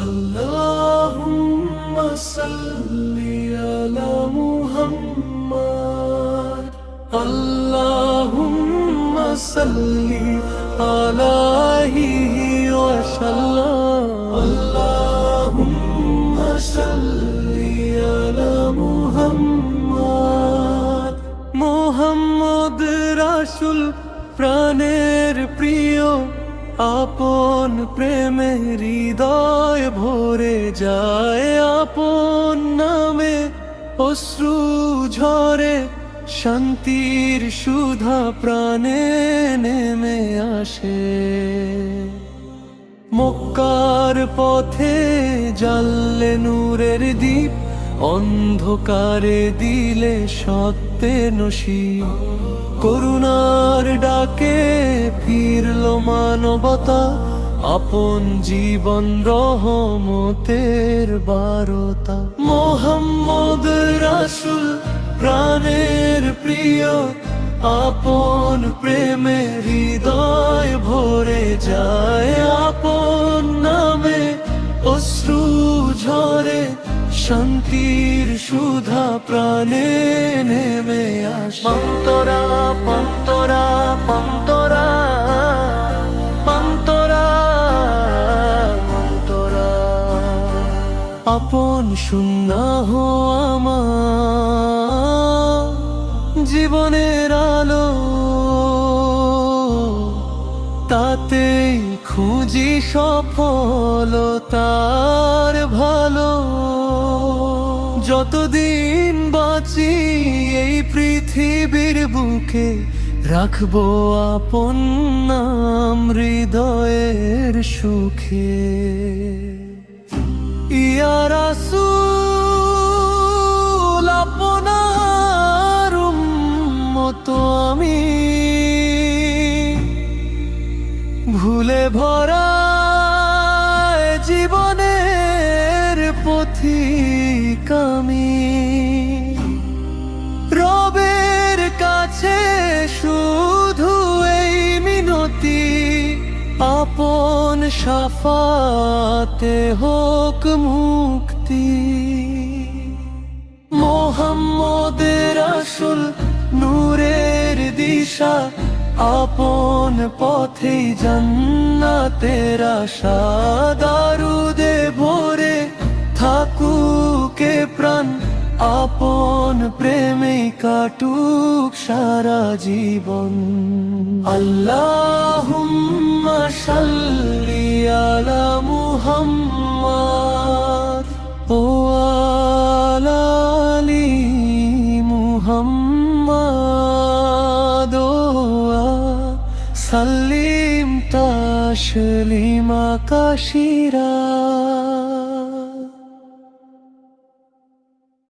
Allahumma salli ala Muhammad. Allahumma salli alaihi wa sallam. Allahumma salli ala Muhammad. Muhammad Rasul প্রাণের প্রিয়, আপন প্রেমে হৃদয় ভরে যায়, আপন নামে অশ্রু ঝরে, শান্তির সুধা প্রাণে নেমে আসে। মক্কার পথে জ্বাললে নূরের দীপ, অন্ধকারে দিলে সত্যের নসিব। করুণার ডাকে ফিরল মানবতা, আপন জীবন রহমতের বারতা। মোহাম্মদ রাসূল প্রাণের প্রিয়, আপন প্রেমে হৃদয় ভরে যায়, আপন নামে অশ্রু ঝরে, শান্তির সুধা প্রাণে নেমে আসে। পান্তরা পান্তরা পান্তরা পান্তরা পান্তরা, আপন সুন্নাহ হো আমার জীবনের আলো, তাতেই খুঁজি সফলতার ভালো। যতদিন বাঁচি এই পৃথিবীর বুকে, রাখবো আপন নাম হৃদয়ের সুখে। ইয়া রাসূল আপনার উম্মত আমি, ভুলে ভরা জীবনের পথিক আমি। রবের কাছে শুধু এই মিনতি, আপন শাফাতে হোক মুক্তি। মোহাম্মদ রাসূল নূরের দিশা, আপন পথেই জান্নাতের আশা। দারুদে ভরে থাকুক এ প্রাণ, আপন প্রেমে কাটুক সারা জীবন। আল্লাহুম্মা সাল্লি আলা মুহাম্মাদ ও আলা আলি মুহাম্মাদ, সাল্লিম তাসলিমা কাসীরা।